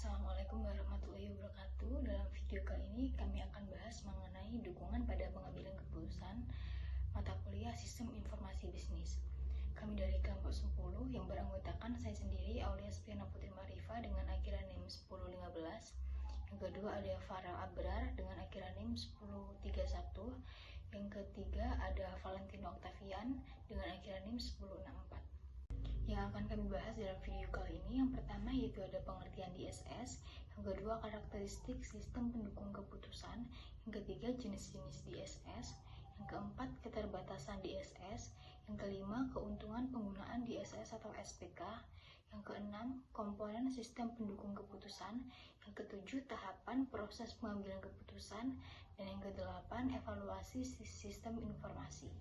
Assalamualaikum warahmatullahi wabarakatuh. Dalam video kali ini kami akan bahas mengenai dukungan pada pengambilan keputusan mata kuliah Sistem Informasi Bisnis. Kami dari kelompok 10 yang beranggotakan saya sendiri Aulia Spiana Putri Marifa dengan akhiran NIM 1015. Yang kedua ada Farel Abrar dengan akhiran NIM 1031. Yang ketiga ada Valentino Octavian dengan akhiran NIM 1064. Yang akan kami bahas dalam video kali ini, yang pertama yaitu ada pengertian DSS, yang kedua karakteristik sistem pendukung keputusan, yang ketiga jenis-jenis DSS, yang keempat keterbatasan DSS, yang kelima keuntungan penggunaan DSS atau SPK, yang keenam komponen sistem pendukung keputusan, yang ketujuh tahapan proses pengambilan keputusan, dan yang kedelapan evaluasi sistem informasi.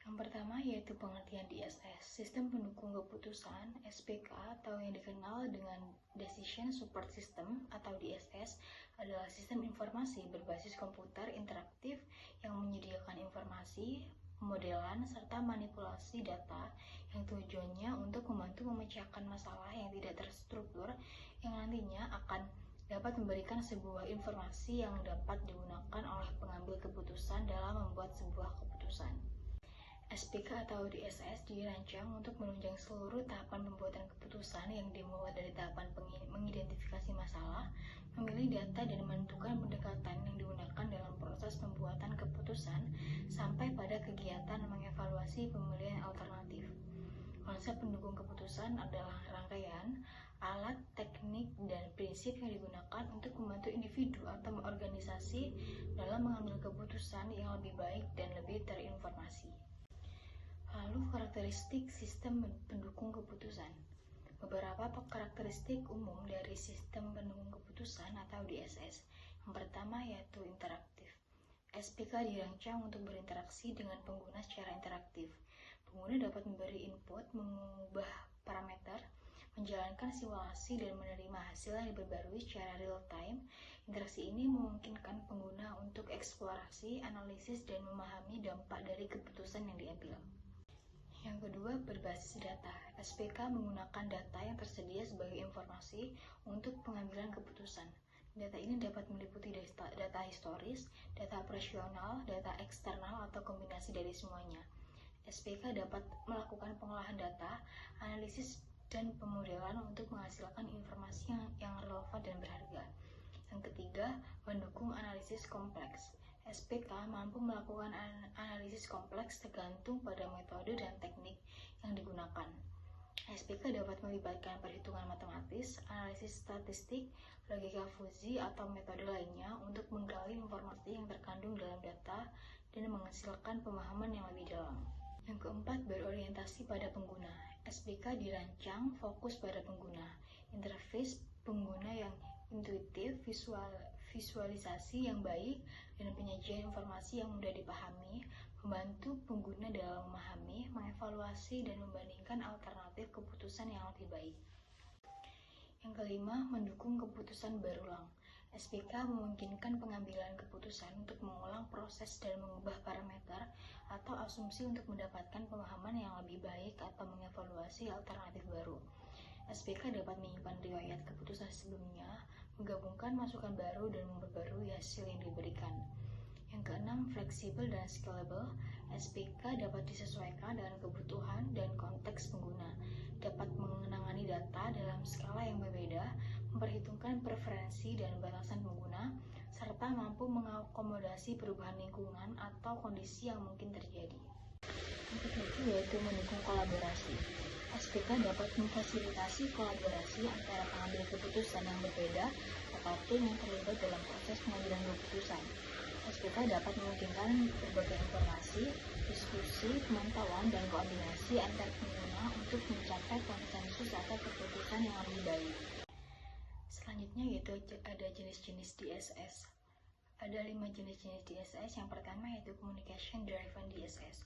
Yang pertama yaitu pengertian DSS, Sistem Pendukung Keputusan, SPK atau yang dikenal dengan Decision Support System atau DSS adalah sistem informasi berbasis komputer interaktif yang menyediakan informasi, pemodelan, serta manipulasi data yang tujuannya untuk membantu memecahkan masalah yang tidak terstruktur yang nantinya akan dapat memberikan sebuah informasi yang dapat digunakan oleh pengambil keputusan dalam membuat sebuah keputusan. SPK atau DSS dirancang untuk menunjang seluruh tahapan pembuatan keputusan yang dimulai dari tahapan mengidentifikasi masalah, memilih data dan menentukan pendekatan yang digunakan dalam proses pembuatan keputusan sampai pada kegiatan mengevaluasi pemilihan alternatif. Konsep pendukung keputusan adalah rangkaian alat, teknik, dan prinsip yang digunakan untuk membantu individu atau organisasi dalam mengambil keputusan yang lebih baik dan lebih terinformasi. Lalu karakteristik sistem pendukung keputusan. Beberapa karakteristik umum dari sistem pendukung keputusan atau DSS. Yang pertama yaitu interaktif. SPK dirancang untuk berinteraksi dengan pengguna secara interaktif. Pengguna dapat memberi input, mengubah parameter, menjalankan simulasi, dan menerima hasil yang diperbarui secara real time. Interaksi ini memungkinkan pengguna untuk eksplorasi, analisis, dan memahami dampak dari keputusan yang diambil. Yang kedua, berbasis data. SPK menggunakan data yang tersedia sebagai informasi untuk pengambilan keputusan. Data ini dapat meliputi data historis, data operasional, data eksternal, atau kombinasi dari semuanya. SPK dapat melakukan pengolahan data, analisis, dan pemodelan untuk menghasilkan informasi yang relevan dan berharga. Yang ketiga, mendukung analisis kompleks. SPK mampu melakukan analisis kompleks tergantung pada metode dan teknik yang digunakan. SPK dapat melibatkan perhitungan matematis, analisis statistik, logika fuzzi, atau metode lainnya untuk menggali informasi yang terkandung dalam data dan menghasilkan pemahaman yang lebih dalam. Yang keempat, berorientasi pada pengguna. SPK dirancang fokus pada pengguna. Interface pengguna yang intuitif, visualisasi yang baik, dan penyajian informasi yang mudah dipahami, membantu pengguna dalam memahami, mengevaluasi, dan membandingkan alternatif keputusan yang lebih baik. Yang kelima, mendukung keputusan berulang. SPK memungkinkan pengambilan keputusan untuk mengulang proses dan mengubah parameter atau asumsi untuk mendapatkan pemahaman yang lebih baik atau mengevaluasi alternatif baru. SPK dapat menyimpan riwayat keputusan sebelumnya, menggabungkan masukan baru, dan memperbarui hasil yang diberikan. Yang keenam, fleksibel dan scalable. SPK dapat disesuaikan dengan kebutuhan dan konteks pengguna, dapat mengenangani data dalam skala yang berbeda, memperhitungkan preferensi dan batasan pengguna, serta mampu mengakomodasi perubahan lingkungan atau kondisi yang mungkin terjadi. Yang ketujuh yaitu mendukung kolaborasi. SPK dapat memfasilitasi kolaborasi antara pengambil keputusan yang berbeda atau tim yang terlibat dalam proses pengambilan keputusan. SPK dapat memungkinkan berbagai informasi, diskusi, pemantauan, dan koordinasi antar pengguna untuk mencapai konsensus atau keputusan yang lebih baik. Selanjutnya yaitu ada jenis-jenis DSS. Ada 5 jenis-jenis DSS. Yang pertama yaitu Communication Driven DSS.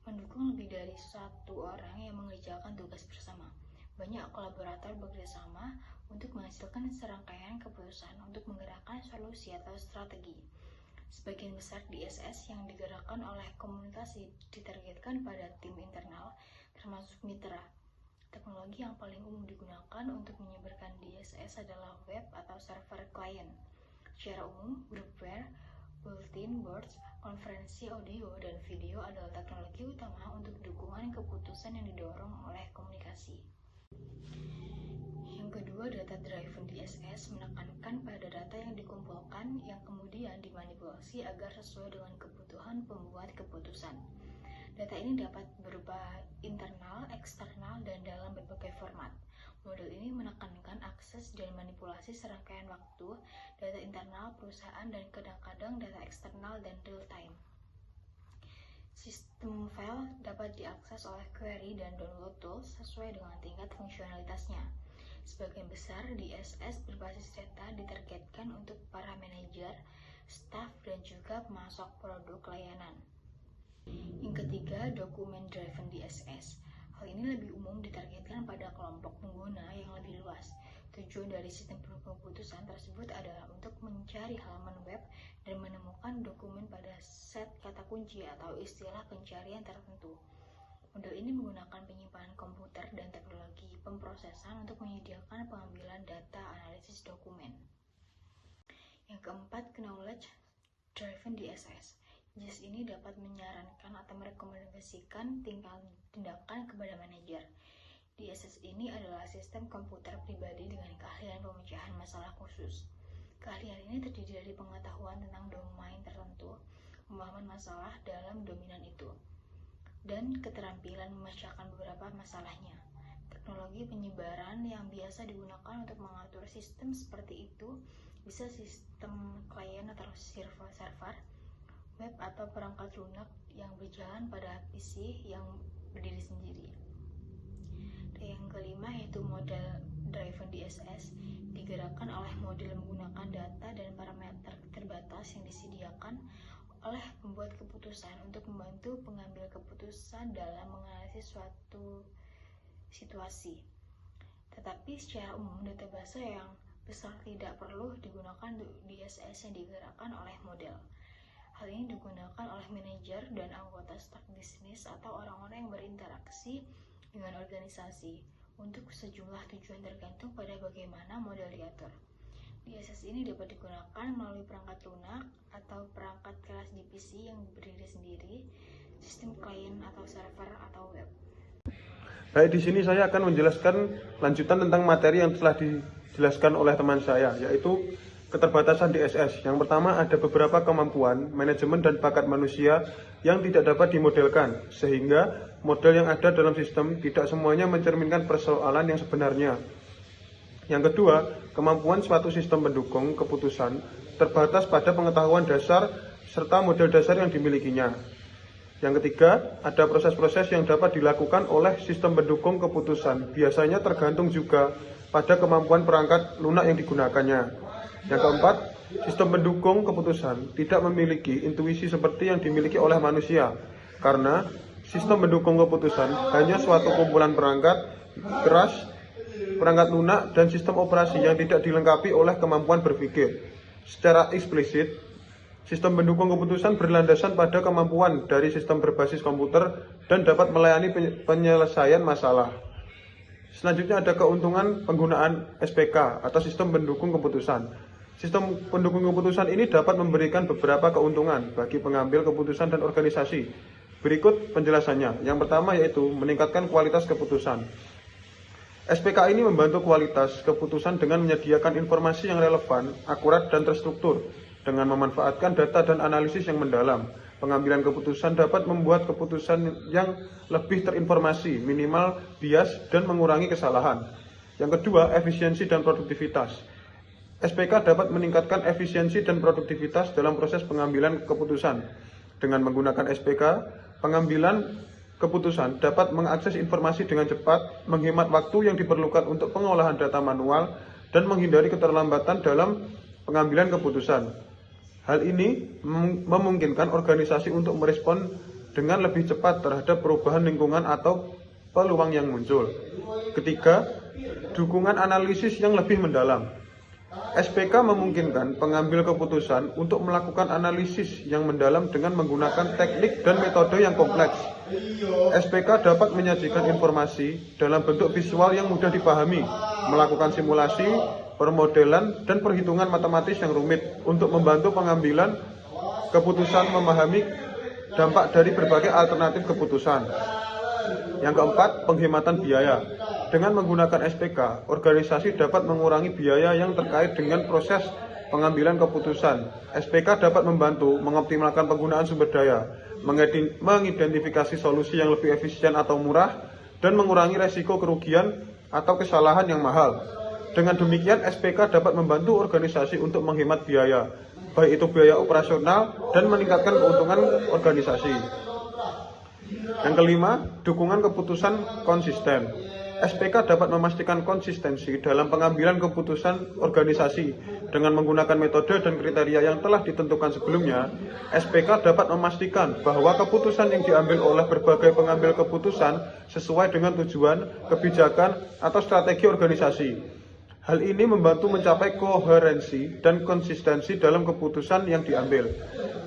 Mendukung lebih dari satu orang yang mengerjakan tugas bersama. Banyak kolaborator bekerjasama untuk menghasilkan serangkaian keputusan untuk menggerakkan solusi atau strategi. Sebagian besar DSS yang digerakkan oleh komunitas ditargetkan pada tim internal, termasuk mitra. Teknologi yang paling umum digunakan untuk menyebarkan DSS DSS adalah web atau server klien. Secara umum, groupware, bulletin boards, konferensi audio, dan video adalah teknologi utama untuk dukungan keputusan yang didorong oleh komunikasi. Yang kedua, data-driven DSS menekankan pada data yang dikumpulkan yang kemudian dimanipulasi agar sesuai dengan kebutuhan pembuat keputusan. Data ini dapat berupa internal, eksternal, dan dalam berbagai format. Model ini menekankan akses dan manipulasi serangkaian waktu, data internal perusahaan, dan kadang-kadang data eksternal dan real-time. Sistem file dapat diakses oleh query dan download tools sesuai dengan tingkat fungsionalitasnya. Sebagian besar DSS berbasis data ditargetkan untuk para manajer, staf, dan juga pemasok produk layanan. Yang ketiga, document driven DSS. Hal ini lebih umum ditargetkan pada kelompok pengguna yang lebih luas. Tujuan dari sistem keputusan tersebut adalah untuk mencari halaman web dan menemukan dokumen pada set kata kunci atau istilah pencarian tertentu. Model ini menggunakan penyimpanan komputer dan teknologi pemrosesan untuk menyediakan pengambilan data analisis dokumen. Yang keempat, knowledge driven DSS. Jenis ini dapat menyarankan atau merekomendasikan tindakan kepada manajer. DSS ini adalah sistem komputer pribadi dengan keahlian pemecahan masalah khusus. Keahlian ini terdiri dari pengetahuan tentang domain tertentu, pemahaman masalah dalam dominan itu, dan keterampilan memecahkan beberapa masalahnya. Teknologi penyebaran yang biasa digunakan untuk mengatur sistem seperti itu bisa sistem klien atau server, web atau perangkat lunak yang berjalan pada PC yang berdiri sendiri. Dan yang kelima yaitu model driven DSS, digerakkan oleh model menggunakan data dan parameter terbatas yang disediakan oleh pembuat keputusan untuk membantu pengambil keputusan dalam menganalisis suatu situasi. Tetapi secara umum database yang besar tidak perlu digunakan untuk DSS yang digerakkan oleh model. Hal ini digunakan oleh manajer dan anggota staf bisnis atau orang-orang yang berinteraksi dengan organisasi untuk sejumlah tujuan tergantung pada bagaimana model diatur. DSS ini dapat digunakan melalui perangkat lunak atau perangkat keras di PC yang berdiri sendiri, sistem klien atau server atau web. Baik, di sini saya akan menjelaskan lanjutan tentang materi yang telah dijelaskan oleh teman saya, yaitu keterbatasan DSS. Yang pertama, ada beberapa kemampuan, manajemen, dan bakat manusia yang tidak dapat dimodelkan, sehingga model yang ada dalam sistem tidak semuanya mencerminkan persoalan yang sebenarnya. Yang kedua, kemampuan suatu sistem pendukung keputusan terbatas pada pengetahuan dasar serta model dasar yang dimilikinya. Yang ketiga, ada proses-proses yang dapat dilakukan oleh sistem pendukung keputusan, biasanya tergantung juga pada kemampuan perangkat lunak yang digunakannya. Yang keempat, sistem pendukung keputusan tidak memiliki intuisi seperti yang dimiliki oleh manusia, karena sistem pendukung keputusan hanya suatu kumpulan perangkat keras, perangkat lunak, dan sistem operasi yang tidak dilengkapi oleh kemampuan berpikir. Secara eksplisit, sistem pendukung keputusan berlandasan pada kemampuan dari sistem berbasis komputer dan dapat melayani penyelesaian masalah. Selanjutnya ada keuntungan penggunaan SPK atau sistem pendukung keputusan. Sistem pendukung keputusan ini dapat memberikan beberapa keuntungan bagi pengambil keputusan dan organisasi. Berikut penjelasannya. Yang pertama yaitu meningkatkan kualitas keputusan. SPK ini membantu kualitas keputusan dengan menyediakan informasi yang relevan, akurat, dan terstruktur. Dengan memanfaatkan data dan analisis yang mendalam, pengambilan keputusan dapat membuat keputusan yang lebih terinformasi, minimal bias, dan mengurangi kesalahan. Yang kedua, efisiensi dan produktivitas. SPK dapat meningkatkan efisiensi dan produktivitas dalam proses pengambilan keputusan. Dengan menggunakan SPK, pengambilan keputusan dapat mengakses informasi dengan cepat, menghemat waktu yang diperlukan untuk pengolahan data manual, dan menghindari keterlambatan dalam pengambilan keputusan. Hal ini memungkinkan organisasi untuk merespon dengan lebih cepat terhadap perubahan lingkungan atau peluang yang muncul. Ketiga, dukungan analisis yang lebih mendalam. SPK memungkinkan pengambil keputusan untuk melakukan analisis yang mendalam dengan menggunakan teknik dan metode yang kompleks. SPK dapat menyajikan informasi dalam bentuk visual yang mudah dipahami, melakukan simulasi, permodelan, dan perhitungan matematis yang rumit untuk membantu pengambilan keputusan, memahami dampak dari berbagai alternatif keputusan. Yang keempat, penghematan biaya. Dengan menggunakan SPK, organisasi dapat mengurangi biaya yang terkait dengan proses pengambilan keputusan. SPK dapat membantu mengoptimalkan penggunaan sumber daya, mengidentifikasi solusi yang lebih efisien atau murah, dan mengurangi resiko kerugian atau kesalahan yang mahal. Dengan demikian, SPK dapat membantu organisasi untuk menghemat biaya, baik itu biaya operasional dan meningkatkan keuntungan organisasi. Yang kelima, dukungan keputusan konsisten. SPK dapat memastikan konsistensi dalam pengambilan keputusan organisasi. Dengan menggunakan metode dan kriteria yang telah ditentukan sebelumnya, SPK dapat memastikan bahwa keputusan yang diambil oleh berbagai pengambil keputusan sesuai dengan tujuan, kebijakan, atau strategi organisasi. Hal ini membantu mencapai koherensi dan konsistensi dalam keputusan yang diambil.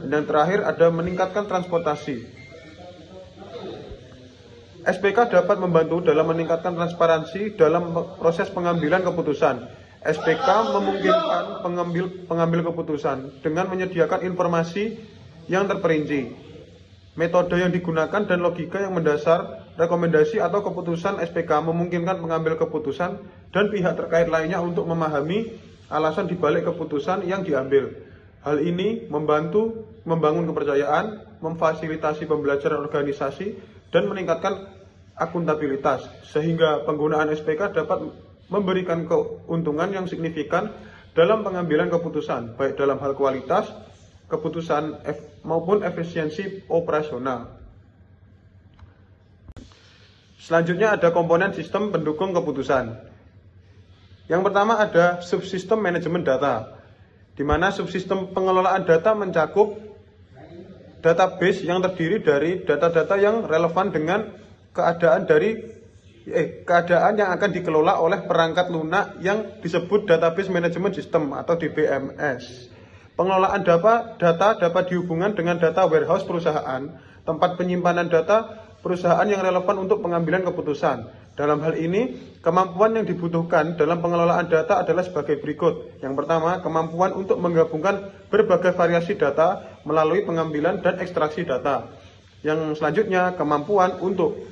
Dan terakhir ada meningkatkan transportasi. SPK dapat membantu dalam meningkatkan transparansi dalam proses pengambilan keputusan. SPK memungkinkan pengambil keputusan dengan menyediakan informasi yang terperinci, metode yang digunakan, dan logika yang mendasar rekomendasi atau keputusan. SPK memungkinkan pengambil keputusan dan pihak terkait lainnya untuk memahami alasan dibalik keputusan yang diambil. Hal ini membantu membangun kepercayaan, memfasilitasi pembelajaran organisasi, dan meningkatkan akuntabilitas, sehingga penggunaan SPK dapat memberikan keuntungan yang signifikan dalam pengambilan keputusan, baik dalam hal kualitas keputusan maupun efisiensi operasional. Selanjutnya ada komponen sistem pendukung keputusan. Yang pertama ada subsistem manajemen data, di mana subsistem pengelolaan data mencakup database yang terdiri dari data-data yang relevan dengan keadaan yang akan dikelola oleh perangkat lunak yang disebut Database Management System atau DBMS. Pengelolaan data dapat dihubungkan dengan data warehouse perusahaan, tempat penyimpanan data perusahaan yang relevan untuk pengambilan keputusan. Dalam hal ini, kemampuan yang dibutuhkan dalam pengelolaan data adalah sebagai berikut. Yang pertama, kemampuan untuk menggabungkan berbagai variasi data melalui pengambilan dan ekstraksi data. Yang selanjutnya, kemampuan untuk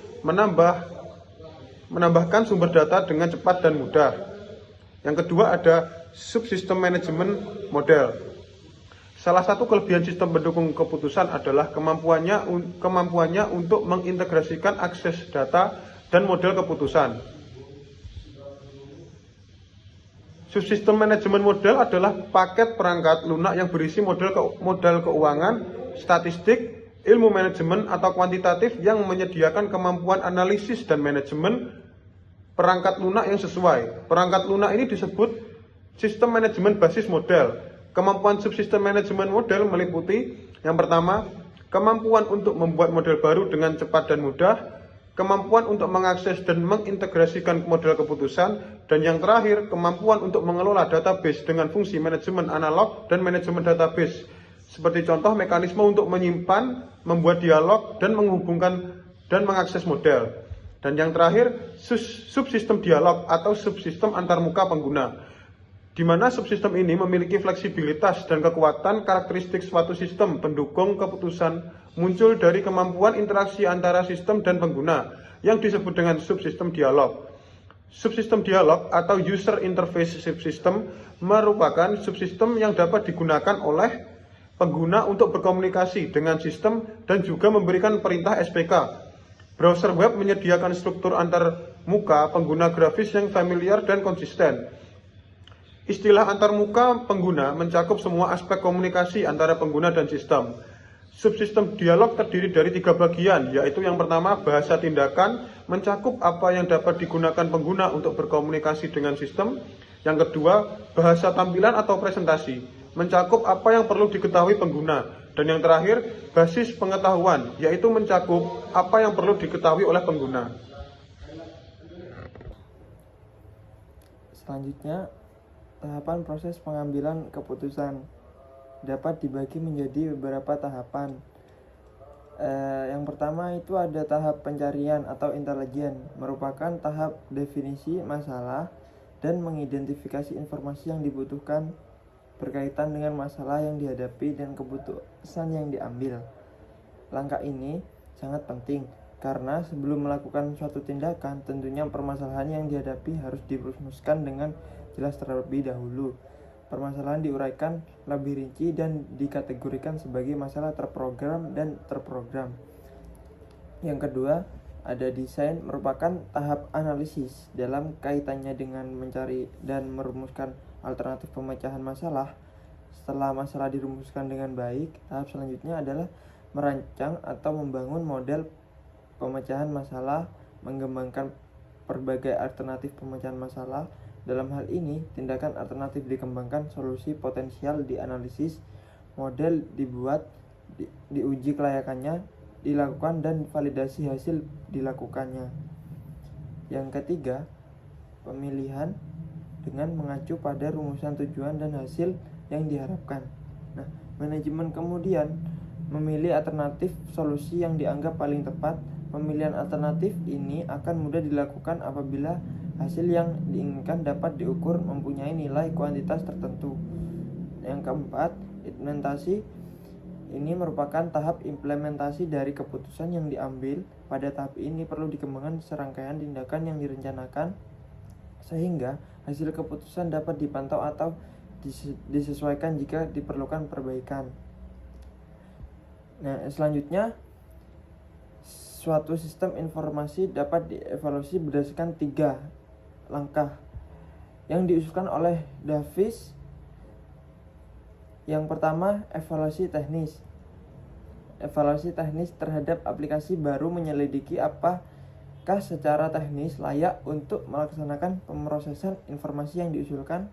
menambahkan sumber data dengan cepat dan mudah. Yang kedua ada subsistem manajemen model. Salah satu kelebihan sistem pendukung keputusan adalah kemampuannya untuk mengintegrasikan akses data dan model keputusan. Subsistem manajemen model adalah paket perangkat lunak yang berisi model keuangan, statistik, ilmu manajemen atau kuantitatif yang menyediakan kemampuan analisis dan manajemen perangkat lunak yang sesuai. Perangkat lunak ini disebut sistem manajemen basis model. Kemampuan subsistem manajemen model meliputi yang pertama, kemampuan untuk membuat model baru dengan cepat dan mudah, kemampuan untuk mengakses dan mengintegrasikan model keputusan, dan yang terakhir, kemampuan untuk mengelola database dengan fungsi manajemen analog dan manajemen database. Seperti contoh mekanisme untuk menyimpan, membuat dialog, dan menghubungkan dan mengakses model. Dan yang terakhir, subsistem dialog atau subsistem antarmuka pengguna, di mana subsistem ini memiliki fleksibilitas dan kekuatan. Karakteristik suatu sistem pendukung keputusan muncul dari kemampuan interaksi antara sistem dan pengguna yang disebut dengan subsistem dialog. Subsistem dialog atau user interface subsystem merupakan subsistem yang dapat digunakan oleh pengguna untuk berkomunikasi dengan sistem dan juga memberikan perintah SPK. Browser web menyediakan struktur antarmuka pengguna grafis yang familiar dan konsisten. Istilah antarmuka pengguna mencakup semua aspek komunikasi antara pengguna dan sistem. Subsistem dialog terdiri dari 3 bagian, yaitu yang pertama bahasa tindakan, mencakup apa yang dapat digunakan pengguna untuk berkomunikasi dengan sistem. Yang kedua, bahasa tampilan atau presentasi, mencakup apa yang perlu diketahui pengguna. Dan yang terakhir, basis pengetahuan, yaitu mencakup apa yang perlu diketahui oleh pengguna. Selanjutnya, tahapan proses pengambilan keputusan dapat dibagi menjadi beberapa tahapan. Yang pertama itu ada tahap pencarian atau intelijen, merupakan tahap definisi masalah dan mengidentifikasi informasi yang dibutuhkan berkaitan dengan masalah yang dihadapi dan keputusan yang diambil. Langkah ini sangat penting karena sebelum melakukan suatu tindakan, tentunya permasalahan yang dihadapi harus dirumuskan dengan jelas terlebih dahulu. Permasalahan diuraikan lebih rinci dan dikategorikan sebagai masalah terprogram dan terprogram. Yang kedua, ada desain merupakan tahap analisis dalam kaitannya dengan mencari dan merumuskan alternatif pemecahan masalah. Setelah masalah dirumuskan dengan baik, tahap selanjutnya adalah merancang atau membangun model pemecahan masalah, mengembangkan berbagai alternatif pemecahan masalah. Dalam hal ini, tindakan alternatif dikembangkan, solusi potensial dianalisis, model dibuat, diuji kelayakannya dilakukan, dan validasi hasil dilakukannya. Yang ketiga, pemilihan dengan mengacu pada rumusan tujuan dan hasil yang diharapkan. Nah, manajemen kemudian memilih alternatif solusi yang dianggap paling tepat. Pemilihan alternatif ini akan mudah dilakukan apabila hasil yang diinginkan dapat diukur mempunyai nilai kuantitas tertentu. Yang keempat, implementasi ini merupakan tahap implementasi dari keputusan yang diambil. Pada tahap ini perlu dikembangkan serangkaian tindakan yang direncanakan sehingga hasil keputusan dapat dipantau atau disesuaikan jika diperlukan perbaikan. Nah, selanjutnya suatu sistem informasi dapat dievaluasi berdasarkan 3 langkah yang diusulkan oleh Davis. Yang pertama, evaluasi teknis. Evaluasi teknis terhadap aplikasi baru menyelidiki apakah secara teknis layak untuk melaksanakan pemrosesan informasi yang diusulkan.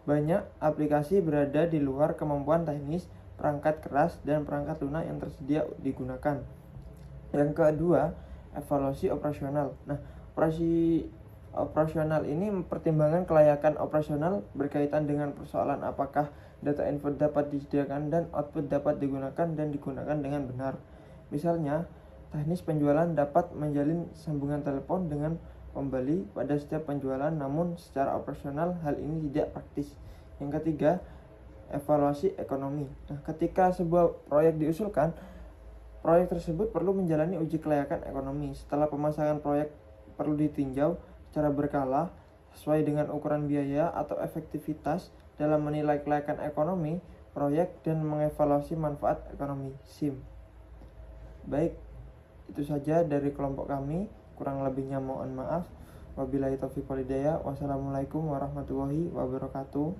Banyak aplikasi berada di luar kemampuan teknis perangkat keras dan perangkat lunak yang tersedia digunakan. Yang kedua, evaluasi operasional. Nah, operasional ini mempertimbangkan kelayakan operasional berkaitan dengan persoalan apakah data input dapat disediakan dan output dapat digunakan dan digunakan dengan benar. Misalnya, teknis penjualan dapat menjalin sambungan telepon dengan pembeli pada setiap penjualan, namun secara operasional hal ini tidak praktis. Yang ketiga, evaluasi ekonomi. Nah, ketika sebuah proyek diusulkan, proyek tersebut perlu menjalani uji kelayakan ekonomi. Setelah pemasangan proyek perlu ditinjau secara berkala sesuai dengan ukuran biaya atau efektivitas dalam menilai kelayakan ekonomi proyek dan mengevaluasi manfaat ekonomi SIM. Baik, itu saja dari kelompok kami. Kurang lebihnya mohon maaf. Wabillahi taufiq wal hidayah. Wassalamualaikum warahmatullahi wabarakatuh.